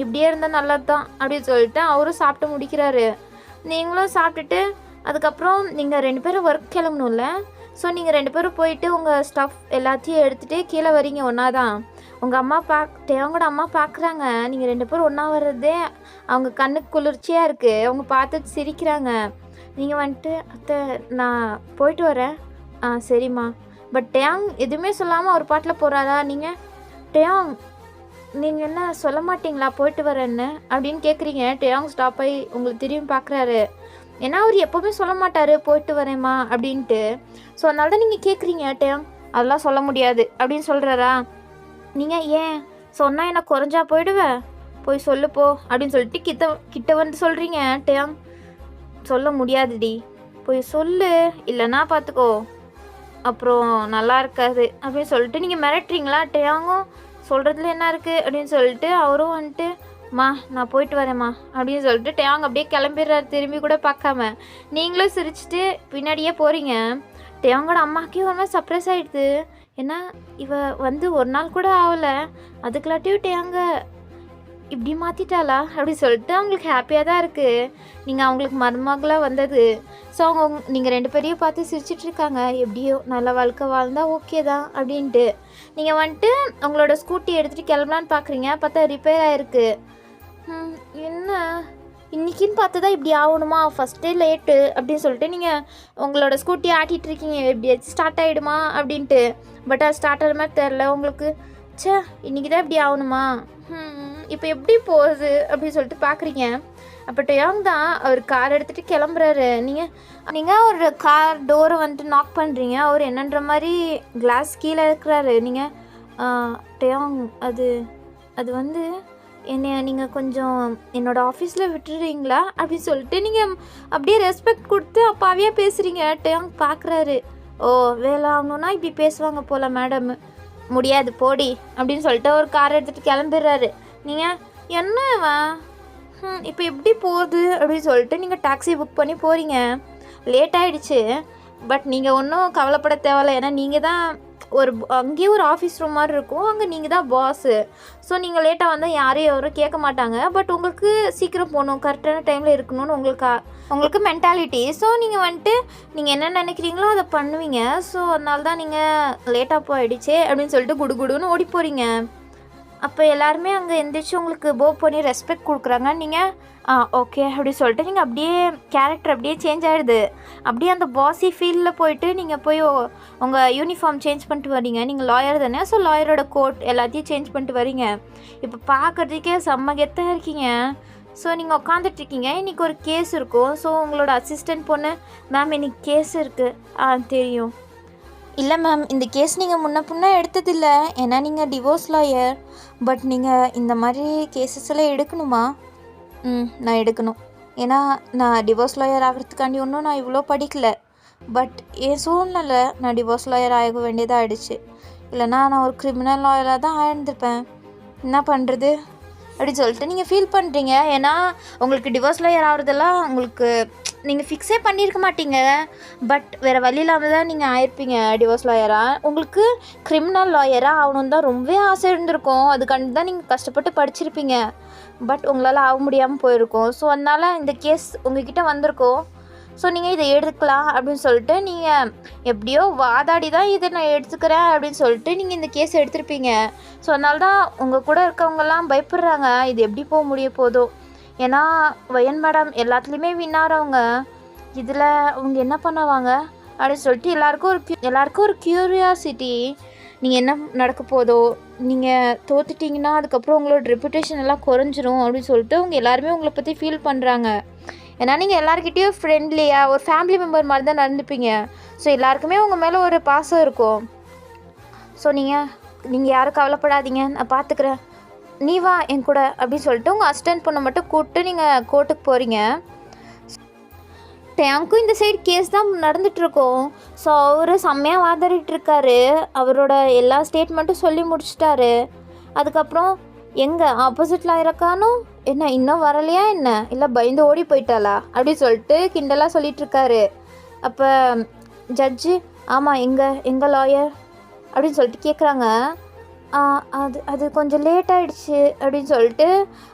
இப்படியே இருந்தால் நல்லது தான் அப்படின்னு சொல்லிட்டு அவரும் சாப்பிட்டு முடிக்கிறாரு. நீங்களும் சாப்பிட்டுட்டு அதுக்கப்புறம் நீங்கள் 2 பேரும் ஒர்க் கிளம்பணும்ல. ஸோ நீங்கள் 2 பேரும் போயிட்டு உங்கள் ஸ்டஃப் எல்லாத்தையும் எடுத்துகிட்டு கீழே வரீங்க. ஒன்றா தான் உங்கள் அம்மா டேயாங்கோட அம்மா பார்க்குறாங்க. நீங்கள் 2 பேரும் ஒன்றா வர்றதே அவங்க கண்ணுக்கு குளிர்ச்சியாக இருக்குது. அவங்க பார்த்து சிரிக்கிறாங்க. நீங்கள் வந்துட்டு, அத்தை நான் போயிட்டு வரேன். சரிம்மா. பட் டேயாங் எதுவுமே சொல்லாமல் அவர் பாட்டில் போகிறாரா? நீங்கள் டேயாங் நீங்கள் என்ன சொல்ல மாட்டிங்களா போயிட்டு வரேன்னு அப்படின்னு கேட்குறீங்க. டேயாங் ஸ்டாப் ஆகி உங்களை திரும்பி பார்க்குறாரு. ஏன்னா அவர் எப்போவுமே சொல்ல மாட்டார் போயிட்டு வரேம்மா அப்படின்ட்டு. ஸோ அதனால தான் நீங்கள் கேட்குறீங்க. டேயாங் அதெல்லாம் சொல்ல முடியாது அப்படின்னு சொல்கிறாரா? நீங்கள் ஏன் சொன்னால் என்ன குறைஞ்சா போயிடுவேன், போய் சொல்லுப்போ அப்படின்னு சொல்லிட்டு கிட்ட வந்து சொல்கிறீங்க. டேயாங் சொல்ல முடியாதுடி, போய் சொல்லு, இல்லைன்னா பார்த்துக்கோ, அப்புறம் நல்லா இருக்காது அப்படின்னு சொல்லிட்டு நீங்கள் மிரட்டுறீங்களா? டேயாங்கும் சொல்கிறதுல என்ன இருக்குது அப்படின்னு சொல்லிட்டு அவரும் வந்துட்டு, மா நான் போயிட்டு வரேம்மா அப்படின்னு சொல்லிட்டு டேயாங் அப்படியே கிளம்பிடுறாரு, திரும்பி கூட பார்க்காம. நீங்களும் சிரிச்சுட்டு பின்னாடியே போகிறீங்க. டேயாங்கோட அம்மாக்கே ஒரு மாதிரி சர்ப்ரைஸ் ஆகிடுது. ஏன்னா இவ வந்து ஒரு நாள் கூட ஆகலை, அதுக்குள்ளாட்டியும் டேயாங்க இப்படி மாற்றிட்டாளா அப்படி சொல்லிட்டு அவங்களுக்கு ஹாப்பியாக தான் இருக்குது. நீங்கள் அவங்களுக்கு மருமகளாக வந்தது. ஸோ நீங்கள் 2 பேரையும் பார்த்து சிரிச்சிட்ருக்காங்க. எப்படியோ நல்ல வாழ்க்கை வாழ்ந்தால் ஓகே தான் அப்படின்ட்டு. நீங்கள் வந்துட்டு உங்களோட ஸ்கூட்டி எடுத்துகிட்டு கிளம்பலான்னு பார்க்குறீங்க. பார்த்தா ரிப்பேர் ஆகிருக்கு. என்ன இன்றைக்கின்னு பார்த்து தான் இப்படி ஆகணுமா, ஃபஸ்ட்டே லேட்டு அப்படின்னு சொல்லிட்டு நீங்கள் உங்களோட ஸ்கூட்டி ஆட்டிகிட்ருக்கீங்க. எப்படியாச்சும் ஸ்டார்ட் ஆகிடுமா அப்படின்ட்டு. பட் அது ஸ்டார்ட் ஆகிற மாதிரி தெரில உங்களுக்கு. இன்றைக்கி தான் இப்படி ஆகணுமா, இப்போ எப்படி போகுது அப்படின்னு சொல்லிட்டு பார்க்குறீங்க. அப்போ டேயாங் தான் அவர் கார் எடுத்துகிட்டு கிளம்புறாரு. நீங்கள் ஒரு கார் டோரை வந்துட்டு நாக் பண்ணுறீங்க. அவர் என்னன்ற மாதிரி கிளாஸ் கீழே இருக்கிறாரு. நீங்கள் டேயாங் அது வந்து நீங்கள் கொஞ்சம் என்னோடய ஆஃபீஸில் விட்டுறீங்களா அப்படின்னு சொல்லிட்டு நீங்கள் அப்படியே ரெஸ்பெக்ட் கொடுத்து அப்பாவே பேசுகிறீங்க. டேயாங் பார்க்குறாரு, ஓ வேலை ஆகணுன்னா இப்படி பேசுவாங்க போல் மேடம், முடியாது போடி அப்படின்னு சொல்லிட்டு ஒரு கார் எடுத்துகிட்டு கிளம்பிடுறாரு. நீங்கள் என்னவா இப்போ எப்படி போகுது அப்படின்னு சொல்லிட்டு நீங்கள் டாக்ஸி புக் பண்ணி போகிறீங்க. லேட் ஆகிடுச்சு. பட் நீங்கள் ஒன்றும் கவலைப்பட தேவையில்ல. ஏன்னா நீங்கள் தான் அங்கேயே ஒரு ஆஃபீஸ் ரூம் மாதிரி இருக்கும், அங்கே நீங்கள் தான் பாஸு. ஸோ நீங்கள் லேட்டாக வந்தால் யாரும் கேட்க மாட்டாங்க. பட் உங்களுக்கு சீக்கிரம் போகணும், கரெக்டான டைமில் இருக்கணும்னு உங்களுக்கு மென்டாலிட்டி. ஸோ நீங்கள் வந்துட்டு நீங்கள் என்ன நினைக்கிறீங்களோ அதை பண்ணுவீங்க. ஸோ அதனால தான் நீங்கள் லேட்டாக போயிடுச்சே அப்படின்னு சொல்லிட்டு குடுன்னு ஓடி போகிறீங்க. அப்போ எல்லாருமே அங்கே எந்திரிச்சு உங்களுக்கு போ பண்ணி ரெஸ்பெக்ட் கொடுக்குறாங்க. நீங்கள் ஓகே அப்படின்னு சொல்லிட்டு நீங்கள் அப்படியே கேரக்டர் அப்படியே சேஞ்ச் ஆகிடுது. அப்படியே அந்த பாஸி ஃபீல்டில் போயிட்டு நீங்கள் போய் உங்கள் யூனிஃபார்ம் சேஞ்ச் பண்ணிட்டு வரீங்க. நீங்கள் லாயர் தானே, ஸோ லாயரோட கோட் எல்லாத்தையும் சேஞ்ச் பண்ணிட்டு வரீங்க. இப்போ பார்க்குறதுக்கே செம்ம கெத்தாக இருக்கீங்க. ஸோ நீங்கள் உட்காந்துட்ருக்கீங்க. இன்றைக்கி ஒரு கேஸ் இருக்கும். ஸோ உங்களோட அசிஸ்டன்ட் பொண்ணு, மேம் இன்றைக்கி கேஸ் இருக்குது. தெரியும். இல்லை மேம், இந்த கேஸ் நீங்கள் முன்ன எடுத்ததில்லை, ஏன்னா நீங்கள் டிவோர்ஸ் லாயர். பட் நீங்கள் இந்த மாதிரி கேசஸ் எல்லாம் எடுக்கணுமா? நான் எடுக்கணும். ஏன்னா நான் டிவோர்ஸ் லாயர் ஆகிறதுக்காண்டி ஒன்றும் நான் இவ்வளோ படிக்கலை. பட் என் சூழ்நிலை நான் டிவோர்ஸ் லாயர் ஆக வேண்டியதாக ஆகிடுச்சு. இல்லைனா நான் ஒரு கிரிமினல் லாயராக தான் ஆயிருந்திருப்பேன். என்ன பண்ணுறது அப்படின்னு சொல்லிட்டு நீங்கள் ஃபீல் பண்ணுறீங்க. ஏன்னா உங்களுக்கு டிவோர்ஸ் லாயர் ஆகிறதெல்லாம் உங்களுக்கு நீங்கள் ஃபிக்ஸே பண்ணியிருக்க மாட்டீங்க. பட் வேறு வழி இல்லாமல் தான் நீங்கள் ஆயிருப்பீங்க டிவோர்ஸ் லாயராக. உங்களுக்கு கிரிமினல் லாயராக ஆகணுன்னு தான் ரொம்பவே ஆசை இருந்திருக்கும். அதுக்காண்டி தான் நீங்கள் கஷ்டப்பட்டு படிச்சிருப்பீங்க. பட் உங்களால் ஆக முடியாமல் போயிருக்கும். ஸோ அதனால் இந்த கேஸ் உங்ககிட்ட வந்திருக்கோம். ஸோ நீங்கள் இதை எடுத்துக்கலாம் அப்படின்னு சொல்லிட்டு நீங்கள் எப்படியோ வாதாடி தான் இதை நான் எடுத்துக்கிறேன் அப்படின்னு சொல்லிட்டு நீங்கள் இந்த கேஸ் எடுத்திருப்பீங்க. ஸோ அதனால தான் உங்கள் கூட இருக்கவங்கெல்லாம் பயப்படுறாங்க, இது எப்படி போக முடிய போதோ. ஏன்னா வயன் மேடம் எல்லாத்துலேயுமே வின்னாரவங்க. இதில் அவங்க என்ன பண்ணுவாங்க அப்படின்னு சொல்லிட்டு எல்லாருக்கும் ஒரு க்யூரியாசிட்டி. நீங்கள் என்ன நடக்க போதோ, நீங்கள் தோத்துட்டிங்கன்னா அதுக்கப்புறம் உங்களோட ரெப்புடேஷன் எல்லாம் குறைஞ்சிரும் அப்படின்னு சொல்லிட்டு அவங்க எல்லாருமே உங்களை பற்றி ஃபீல் பண்ணுறாங்க. ஏன்னா நீங்கள் எல்லாருக்கிட்டேயும் ஃப்ரெண்ட்லியாக ஒரு ஃபேமிலி மெம்பர் மாதிரி தான் நடந்துப்பீங்க. ஸோ எல்லாருக்குமே உங்கள் மேலே ஒரு பாசம் இருக்கும். ஸோ நீங்கள் யாரும் கவலைப்படாதீங்க, நான் பார்த்துக்கிறேன், நீ வா என் கூட அப்படின்னு சொல்லிட்டு உங்கள் அசிஸ்டன்ட் பொண்ணை மட்டும் கூப்பிட்டு நீங்கள் கோர்ட்டுக்கு போகிறீங்க. டேங்க்கும் இந்த சைடு கேஸ் தான் நடந்துகிட்ருக்கோம். ஸோ அவர் செம்மையாக வாதாடிட்டுருக்காரு. அவரோட எல்லா ஸ்டேட்மெண்ட்டும் சொல்லி முடிச்சிட்டாரு. அதுக்கப்புறம் எங்கே ஆப்போசிட்டில் இருக்கானோ என்ன இன்னும் வரலையா என்ன, இல்லை பயந்து ஓடி போயிட்டாளா அப்படின்னு சொல்லிட்டு கிண்டலாக சொல்லிகிட்ருக்காரு. அப்போ ஜட்ஜு ஆமாம் எங்கள் லாயர் அப்படின்னு சொல்லிட்டு கேட்குறாங்க. அது கொஞ்சம் லேட் ஆகிடுச்சு அப்படின்னு சொல்லிட்டு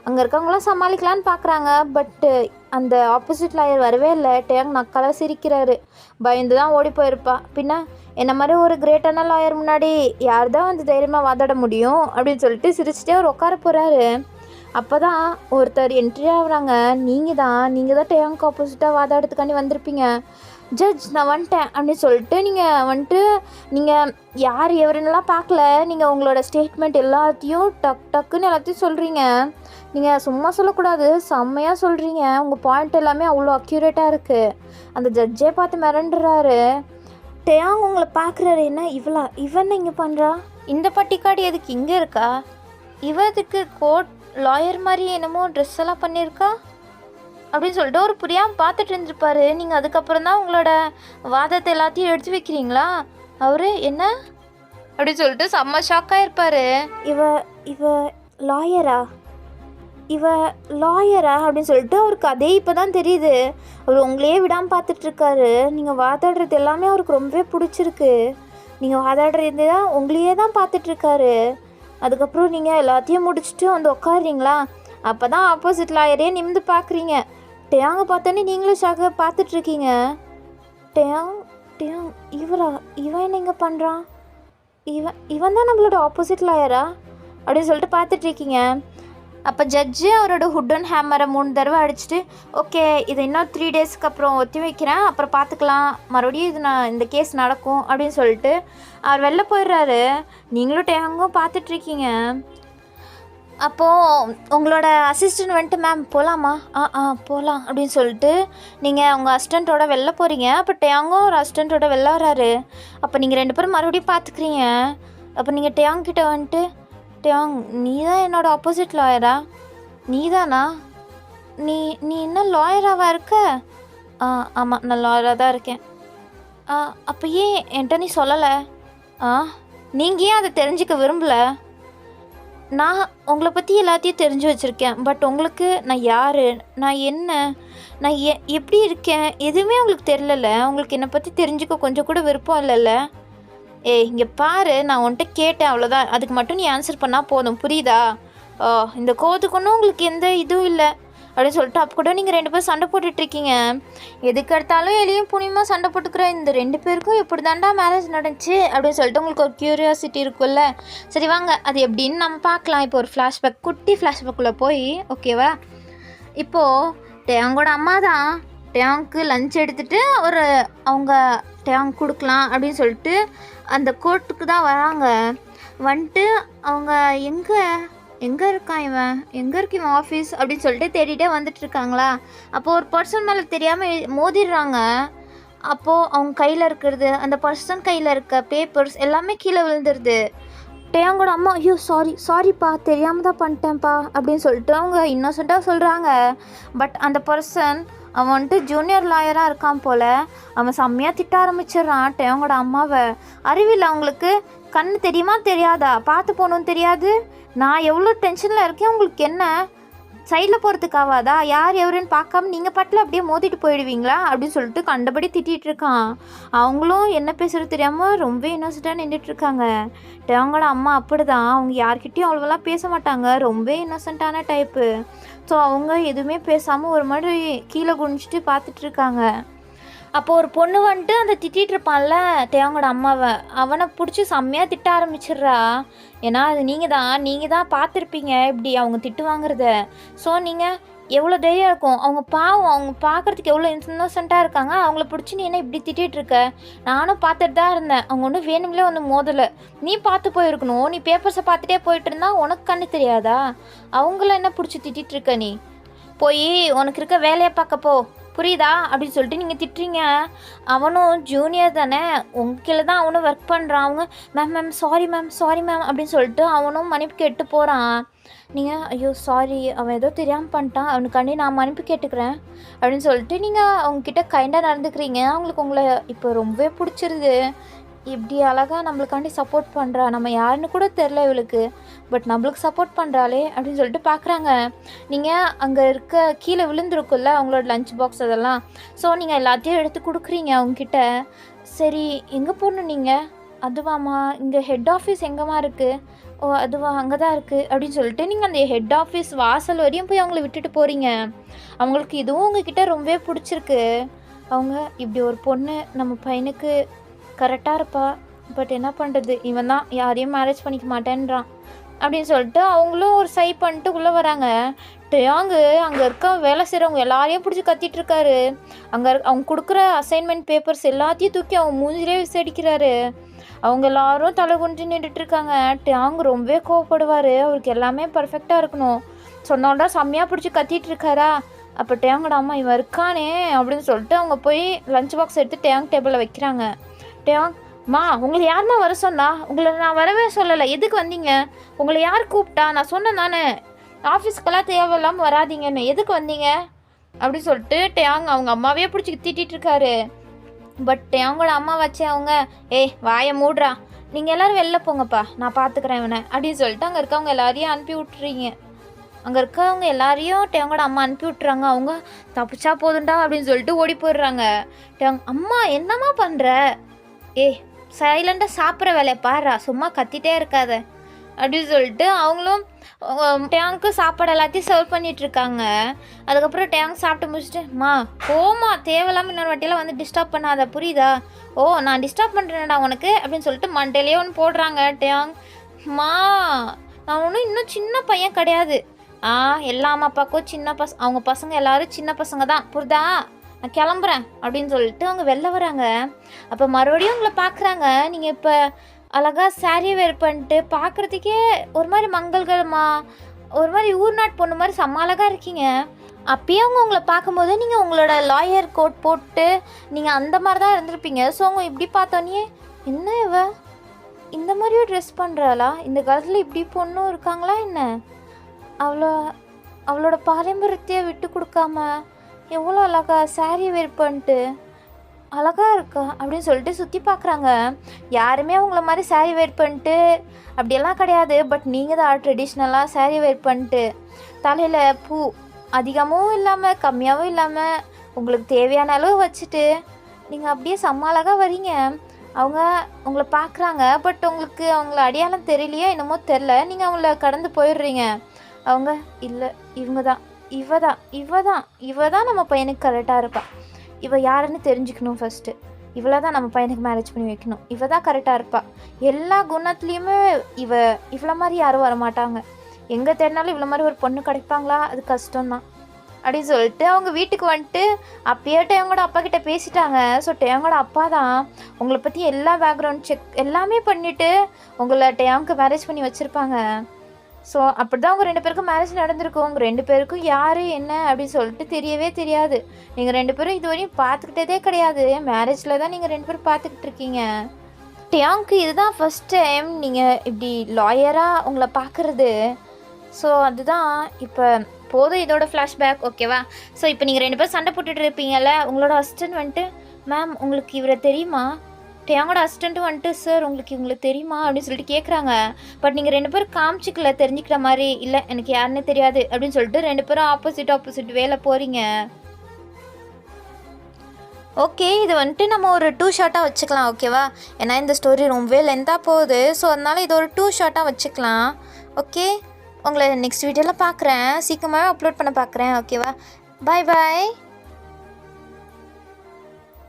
அங்கே இருக்கவங்களாம் சமாளிக்கலான்னு பார்க்குறாங்க. பட்டு அந்த ஆப்போசிட் லாயர் வரவே இல்லை. டேங் நக்கலாக சிரிக்கிறாரு. பயந்து தான் ஓடி போயிருப்பா. பின்ன என்ன மாதிரி ஒரு கிரேட்டான லாயர் முன்னாடி யார் தான் வந்து தைரியமாக வாதாட முடியும் அப்படின்னு சொல்லிட்டு சிரிச்சுட்டே அவர் உட்கார போகிறாரு. அப்போ தான் ஒருத்தர் என்ட்ரி ஆகுறாங்க. நீங்கள் தான் டேங்க்கு ஆப்போசிட்டாக வாதாடுறதுக்காண்டி வந்திருப்பீங்க. ஜட்ஜ் நான் வந்துட்டேன் அப்படின்னு சொல்லிட்டு நீங்கள் யார் எவருன்னெல்லாம் பார்க்கல, நீங்கள் உங்களோட ஸ்டேட்மெண்ட் எல்லாத்தையும் டக்குன்னு எல்லாத்தையும் சொல்கிறீங்க. நீங்கள் சும்மா சொல்லக்கூடாது, செம்மையாக சொல்கிறீங்க. உங்கள் பாயிண்ட் எல்லாமே அவ்வளோ அக்யூரேட்டாக இருக்குது. அந்த ஜட்ஜே பார்த்து மிரண்டுறாரு. டேங் உங்களை பார்க்குறாரு. என்ன இவன் இங்கே பண்ணுறா, இந்த பட்டிக்காடு எதுக்கு இங்கே இருக்கா, இவதுக்கு கோர்ட் லாயர் மாதிரி என்னமோ ட்ரெஸ் எல்லாம் பண்ணியிருக்கா அப்படின்னு சொல்லிட்டு ஒரு புரியாமல் பார்த்துட்டு இருந்திருப்பாரு. நீங்கள் அதுக்கப்புறம் தான் உங்களோட வாதத்தை எல்லாத்தையும் எடுத்து வைக்கிறீங்களா. அவர் என்ன அப்படின்னு சொல்லிட்டு செம்ம ஷாக்காக இருப்பார். இவ லாயரா அப்படின்னு சொல்லிட்டு அவருக்கு அதே இப்போ தான் தெரியுது. அவர் உங்களையே விடாமல் பார்த்துட்ருக்காரு. நீங்கள் வாதாடுறது எல்லாமே அவருக்கு ரொம்பவே பிடிச்சிருக்கு. நீங்கள் வாதாடுறது தான் உங்களையே தான் பார்த்துட்ருக்காரு. அதுக்கப்புறம் நீங்கள் எல்லாத்தையும் முடிச்சுட்டு வந்து உட்காடுறீங்களா, அப்போ தான் ஆப்போசிட் லாயரே நிமிந்து பார்க்குறீங்க. டேங்க பார்த்தோன்னே நீங்களும் ஷாக்காக பார்த்துட்ருக்கீங்க. டேங் இவன் என்ன இங்கே பண்ணுறான், இவன் தான் நம்மளோட ஆப்போசிட் லாயரா அப்படின்னு சொல்லிட்டு பார்த்துட்ருக்கீங்க. அப்போ ஜட்ஜு அவரோட ஹுட் அண்ட் ஹேமரை 3 தடவை அடிச்சுட்டு ஓகே இதை இன்னும் 3 டேஸ்க்கு அப்புறம் ஒத்தி வைக்கிறேன், அப்புறம் பார்த்துக்கலாம், மறுபடியும் இந்த கேஸ் நடக்கும் அப்படின்னு சொல்லிட்டு அவர் வெளில போயிடுறாரு. நீங்களும் டேங்கும் பார்த்துட்ருக்கீங்க. அப்போது உங்களோட அசிஸ்டன்ட் வந்துட்டு மேம் போகலாமா, போகலாம் அப்படின்னு சொல்லிட்டு நீங்கள் உங்கள் அசிஸ்டண்ட்டோட வெளில போகிறீங்க. அப்போ டேங்கும் ஒரு அசிஸ்டண்ட்டோட வெளில வராரு. அப்போ நீங்கள் 2 பேரும் மறுபடியும் பார்த்துக்கிறீங்க. அப்போ நீங்கள் டேங் கிட்ட வந்துட்டு டேங் நீ தான் என்னோடய ஆப்போசிட் லாயரா, நீ தானா, நீ என்ன லாயராகவா இருக்க, ஆமாம் நான் லாயராக தான் இருக்கேன். அப்போ ஏன் என்கிட்ட நீ சொல்லலை, நீங்கள் ஏன் அதை தெரிஞ்சுக்க விரும்பலை, நான் உங்களை பற்றி எல்லாத்தையும் தெரிஞ்சு வச்சுருக்கேன். பட் உங்களுக்கு நான் யார், நான் என்ன, நான் எப்படி இருக்கேன் எதுவுமே உங்களுக்கு தெரியல. உங்களுக்கு என்னை பற்றி தெரிஞ்சுக்க கொஞ்சம் கூட விருப்பம் இல்லைல்ல. இங்கே பாரு, நான் உன்கிட்ட கேட்டேன் அவ்வளோதான், அதுக்கு மட்டும் நீ ஆன்சர் பண்ணால் போதும், புரியுதா. இந்த கோவத்துக்கு ஒன்றும் உங்களுக்கு எந்த இதுவும் இல்லை அப்படின்னு சொல்லிட்டு அப்போ கூட நீங்கள் 2 பேரும் சண்டை போட்டுட்ருக்கீங்க. எதுக்கு எடுத்தாலும் எலியும் புனியுமா சண்டை போட்டுக்கிற இந்த 2 பேருக்கும் எப்படி தாண்டா மேரேஜ் நடந்துச்சு அப்படின்னு சொல்லிட்டு உங்களுக்கு ஒரு க்யூரியாசிட்டி இருக்குல்ல. சரி வாங்க அது எப்படின்னு நம்ம பார்க்கலாம். இப்போ ஒரு ஃப்ளாஷ்பேக், குட்டி ஃப்ளாஷ்பேக்குள்ளே போய் ஓகேவா. இப்போது டேங்கோட அம்மா தான் டேங்க்கு லஞ்ச் எடுத்துகிட்டு அவங்க டேங்க் கொடுக்கலாம் அப்படின்னு சொல்லிட்டு அந்த கோர்ட்டுக்கு தான் வராங்க. வந்துட்டு அவங்க எங்கே இருக்கான் எங்கே இருக்கு இவன் ஆஃபீஸ் அப்படின்னு சொல்லிட்டு தேடிட்டே வந்துட்டுருக்காங்களா. அப்போது ஒரு பர்சன் மேலே தெரியாமல் மோதிடுறாங்க. அப்போது அவங்க கையில் இருக்கிறது, அந்த பர்சன் கையில் இருக்க பேப்பர்ஸ் எல்லாமே கீழே விழுந்துருது. டேங்கோட அம்மா ஐயோ சாரிப்பா தெரியாமல் தான் பண்ணிட்டேன்ப்பா அப்படின்னு சொல்லிட்டு அவங்க இன்னோசென்ட்டாக சொல்கிறாங்க. பட் அந்த பர்சன் அவன் வந்துட்டு ஜூனியர் லாயராக இருக்கான் போல். அவன் செம்மையாக திட்ட ஆரம்பிச்சிடுறான் டேங்கோட அம்மாவை. அறிவில்லை அவங்களுக்கு, கண்ணு தெரியுமா தெரியாதா, பார்த்து போகணுன்னு தெரியாது, நான் எவ்வளோ டென்ஷனில் இருக்கேன் உங்களுக்கு என்ன, சைடில் போகிறதுக்காவாதா, யார் எவருன்னு பார்க்காம நீங்கள் பாட்டில் அப்படியே மோதிட்டு போயிடுவீங்களா அப்படின்னு சொல்லிட்டு கண்டபடி திட்டிகிட்டு இருக்கான். அவங்களும் என்ன பேசுகிறது தெரியாமல் ரொம்ப இன்னோசென்ட்டாக நின்றுட்டுருக்காங்க. டேங்கோட அம்மா அப்படி தான், அவங்க யார்கிட்டையும் அவ்வளோவெல்லாம் பேச மாட்டாங்க, ரொம்ப இன்னோசென்ட்டான டைப்பு. ஸோ அவங்க எதுவுமே பேசாமல் ஒரு மாதிரி கீழே குனிச்சிட்டு பார்த்துட்ருக்காங்க. அப்போ ஒரு பொண்ணு வந்துட்டு அந்த திட்டிகிட்டு இருப்பான்ல டேங்கோட அம்மாவை, அவனை பிடிச்சி செம்மையாக திட்ட ஆரம்பிச்சிடுறா. ஏன்னா அது நீங்கள் தான் பார்த்துருப்பீங்க இப்படி அவங்க திட்டு வாங்குறத. ஸோ நீங்கள் எவ்வளோ தைரியம் இருக்கும். அவங்க பாவம், அவங்க பார்க்குறதுக்கு எவ்வளோ இன்னோசென்ட்டாக இருக்காங்க. அவங்கள பிடிச்சி நீ என்ன இப்படி திட்டிகிட்டு இருக்க? நானும் பார்த்துட்டு தான் இருந்தேன். அவங்க ஒன்றும் வேணுங்களே ஒன்று மோதலை. நீ பார்த்து போயிருக்கணும். நீ பேப்பர்ஸை பார்த்துட்டே போயிட்டு இருந்தா உனக்கு கண்ணு தெரியாதா? அவங்கள என்ன பிடிச்சி திட்டிகிட்டு இருக்க நீ? போய் உனக்கு இருக்க வேலையை பார்க்க போ, புரியுதா அப்படின்னு சொல்லிட்டு நீங்கள் திட்டுறீங்க. அவனும் ஜூனியர் தானே, உங்கள் கீழே தான் அவனும் ஒர்க் பண்ணுறான். அவங்க மேம் சாரி மேம் அப்படின்னு சொல்லிட்டு அவனும் மன்னிப்பு கேட்டு போகிறான். நீங்கள் ஐயோ சாரி, அவன் ஏதோ தெரியாமல் பண்ணிட்டான், அவனுக்காண்டி நான் மன்னிப்பு கேட்டுக்கிறேன் அப்படின்னு சொல்லிட்டு நீங்கள் அவங்கக்கிட்ட கைண்டாக நடந்துக்கிறீங்க. அவங்களுக்கு உங்களை இப்போ ரொம்பவே பிடிச்சிருது. இப்படி அழகாக நம்மளுக்காண்டி சப்போர்ட் பண்ணுறா, நம்ம யாருன்னு கூட தெரில இவளுக்கு, பட் நம்மளுக்கு சப்போர்ட் பண்ணுறாளே அப்படின்னு சொல்லிட்டு பார்க்குறாங்க. நீங்கள் அங்கே இருக்க கீழே விழுந்துருக்குல்ல அவங்களோட லஞ்ச் பாக்ஸ் அதெல்லாம். ஸோ நீங்கள் எல்லாத்தையும் எடுத்து கொடுக்குறீங்க அவங்கக்கிட்ட. சரி எங்கே போகணும் நீங்கள்? அதுவாம்மா, இங்கே ஹெட் ஆஃபீஸ் எங்கேம்மா இருக்குது? ஓ அதுவா, அங்கே தான் இருக்குது அப்படின்னு சொல்லிட்டு நீங்கள் அந்த ஹெட் ஆஃபீஸ் வாசல் வரையும் போய் அவங்கள விட்டுட்டு போகிறீங்க. அவங்களுக்கு இதுவும் உங்ககிட்ட ரொம்பவே பிடிச்சிருக்கு. அவங்க இப்படி ஒரு பொண்ணு நம்ம பையனுக்கு கரெக்டாக இருப்பா, பட் என்ன பண்ணுறது, இவன் தான் யாரையும் மேரேஜ் பண்ணிக்க மாட்டேன்றான் அப்படின்னு சொல்லிட்டு அவங்களும் ஒரு சை பண்ணிட்டு உள்ளே வராங்க. டேயாங்கு அங்கே இருக்க வேலை செய்கிறவங்க எல்லாரையும் பிடிச்சி கத்திட்டு இருக்காரு. அங்கே அவங்க கொடுக்குற அசைன்மெண்ட் பேப்பர்ஸ் எல்லாத்தையும் தூக்கி அவங்க மூஞ்சிலே விசாரிக்கிறாரு. அவங்க எல்லாரும் தலை குனிஞ்சு நின்றுட்டு இருக்காங்க. டேயாங் ரொம்பவே கோவப்படுவார். அவருக்கு எல்லாமே பர்ஃபெக்டாக இருக்கணும். சொன்னோன்னா செம்மையாக பிடிச்சி கத்திட்டு இருக்காரா. அப்போ டேயாங்கோட அம்மா இவன் இருக்கானே அப்படின்னு சொல்லிட்டு அவங்க போய் லஞ்ச் பாக்ஸ் எடுத்து டேயாங் டேபிளில் வைக்கிறாங்க. டேயாங், மா உங்களை யாருமா வர சொன்னா? உங்களை நான் வரவே சொல்லலை, எதுக்கு வந்தீங்க? உங்களை யார் கூப்பிட்டா? நான் சொன்னேன் தானே ஆஃபீஸ்க்கெல்லாம் தேவையில்லாமல் வராதிங்கன்னு, எதுக்கு வந்தீங்க அப்படின்னு சொல்லிட்டு டேயாங் அவங்க அம்மாவே பிடிச்சி திட்டிகிட்டு இருக்காரு. பட் டேயாங்கோட அம்மா வச்சு அவங்க வாயை மூடுறா, நீங்கள் எல்லோரும் வெளில போங்கப்பா, நான் பார்த்துக்குறேன் இவனை அப்படின்னு சொல்லிட்டு அங்கே இருக்கவங்க எல்லாரையும் அனுப்பி விட்டுறீங்க. அங்கே இருக்கவங்க எல்லாரையும் டேயாங்கோட அம்மா அனுப்பி விட்டுறாங்க. அவங்க தப்பிச்சா போதுண்டா அப்படின்னு சொல்லிட்டு ஓடி போயிடுறாங்க. டேயாங், அம்மா என்னம்மா பண்ணுற? சைலண்டாக சாப்பிட்ற வேலையை பாடுறா, சும்மா கத்திட்டே இருக்காத அப்படின்னு சொல்லிட்டு அவங்களும் டேயாங்க்கு சாப்பாடு எல்லாத்தையும் சர்வ் பண்ணிகிட்ருக்காங்க. அதுக்கப்புறம் டேயாங் சாப்பிட்டு முடிச்சுட்டு, மா போமா, தேவையில்லாமல் இன்னொரு வாட்டியெல்லாம் வந்து டிஸ்டர்ப் பண்ணாத, புரியுதா? ஓ நான் டிஸ்டர்ப் பண்ணுறேன்டா உனக்கு அப்படின்னு சொல்லிட்டு மண்டையிலே ஒன்று போடுறாங்க. டேயாங், மா நான் ஒன்றும் இன்னும் சின்ன பையன் கிடையாது. எல்லா அம்மா அப்பாவுக்கும் அவங்க பசங்க எல்லோரும் சின்ன பசங்க தான், புரியுதா? நான் கிளம்புறேன் அப்படின்னு சொல்லிட்டு அவங்க வெளில வராங்க. அப்போ மறுபடியும் உங்களை பார்க்குறாங்க. நீங்கள் இப்போ அழகாக சாரீ வேர் பண்ணிட்டு பார்க்குறதுக்கே ஒரு மாதிரி மங்கள்கரமாக, ஒரு மாதிரி ஊர் நாட்டு பொண்ணு மாதிரி செம்ம அழகாக இருக்கீங்க. அப்பயே அவங்க உங்களை பார்க்கும்போது நீங்கள் உங்களோட லாயர் கோட் போட்டு நீங்கள் அந்த மாதிரி தான் இருந்திருப்பீங்க. ஸோ அவங்க இப்படி பார்த்தோன்னே, என்ன இவ இந்த மாதிரியும் ட்ரெஸ் பண்ணுறாளா, இந்த காலத்தில் இப்படி பொண்ணும் இருக்காங்களா என்ன, அவளோட பாரம்பரியத்தையே விட்டு கொடுக்காம எவ்வளோ அழகா சாரீ வேர் பண்ணிட்டு அழகாக இருக்கா அப்படின்னு சொல்லிட்டு சுற்றி பார்க்குறாங்க. யாருமே அவங்கள மாதிரி சாரீ வேர் பண்ணிட்டு அப்படியெல்லாம் கிடையாது. பட் நீங்கள் தான் ட்ரெடிஷ்னலாக சாரீ வேர் பண்ணிட்டு தலையில் பூ அதிகமாகவும் இல்லாமல் கம்மியாகவும் இல்லாமல் உங்களுக்கு தேவையான அளவு வச்சுட்டு நீங்கள் அப்படியே செம்ம அழகாக வரீங்க. அவங்க உங்களை பார்க்குறாங்க. பட் உங்களுக்கு அவங்கள அடையாளம் தெரியலையே என்னமோ தெரில, நீங்கள் அவங்கள கடந்து போயிடுறீங்க. அவங்க இல்லை, இவ தான் நம்ம பையனுக்கு கரெக்டாக இருப்பாள், இவ யாருன்னு தெரிஞ்சுக்கணும் ஃபஸ்ட்டு, இவளை தான் நம்ம பையனுக்கு மேரேஜ் பண்ணி வைக்கணும், இவ தான் கரெக்டாக இருப்பாள், எல்லா குணத்துலேயுமே இவ்வளோ மாதிரி யாரும் வரமாட்டாங்க, எங்கே தேடினாலும் இவ்வளோ மாதிரி ஒரு பொண்ணு கிடைப்பாங்களா, அது கஷ்டம்தான் அப்படின்னு சொல்லிட்டு அவங்க வீட்டுக்கு வந்துட்டு அப்பயே டேயாங்கோட அப்பா கிட்டே பேசிட்டாங்க. ஸோ டேயாங்கோட அப்பா தான் உங்களை பற்றி எல்லா பேக்ரவுண்ட் செக் எல்லாமே பண்ணிவிட்டு உங்களை டேயாங்க்கு மேரேஜ் பண்ணி வச்சுருப்பாங்க. ஸோ அப்படி தான் உங்கள் 2 பேருக்கும் மேரேஜ் நடந்திருக்கும். உங்கள் 2 பேருக்கும் யார் என்ன அப்படின்னு சொல்லிட்டு தெரியவே தெரியாது. நீங்கள் 2 பேரும் இதுவரையும் பார்த்துக்கிட்டதே கிடையாது. மேரேஜில் தான் நீங்கள் 2 பேரும் பார்த்துக்கிட்டு இருக்கீங்க. டேயாங்க்கு இதுதான் ஃபஸ்ட் டைம் நீங்கள் இப்படி லாயராக உங்களை பார்க்குறது. ஸோ அதுதான் இப்போ போதும் இதோட ஃப்ளாஷ்பேக், ஓகேவா? ஸோ இப்போ நீங்கள் 2 பேரும் சண்டை போட்டுட்டு இருப்பீங்கல்ல, உங்களோட அசிஸ்டன்ட் வந்துட்டு, மேம் உங்களுக்கு இவரை தெரியுமா? டேயாங்கோட அசிஸ்டண்ட்டு வந்துட்டு, சார் உங்களுக்கு தெரியுமா அப்படின்னு சொல்லிட்டு கேட்குறாங்க. பட் நீங்கள் 2 பேரும் காமிச்சிக்கல தெரிஞ்சுக்கிற மாதிரி, இல்லை எனக்கு யாருன்னே தெரியாது அப்படின்னு சொல்லிட்டு 2 பேரும் ஆப்போசிட் வேலை போகிறீங்க. ஓகே, இது வந்துட்டு நம்ம ஒரு 2 ஷார்ட்டாக வச்சுக்கலாம், ஓகேவா? ஏன்னா இந்த ஸ்டோரி ரொம்பவே லென்த்தாக போகுது. ஸோ அதனால் இது ஒரு 2 ஷார்ட்டாக வச்சுக்கலாம். ஓகே, உங்களை நெக்ஸ்ட் வீடியோவில் பார்க்குறேன், சீக்கிரமாகவே அப்லோட் பண்ண பார்க்குறேன், ஓகேவா? பாய்.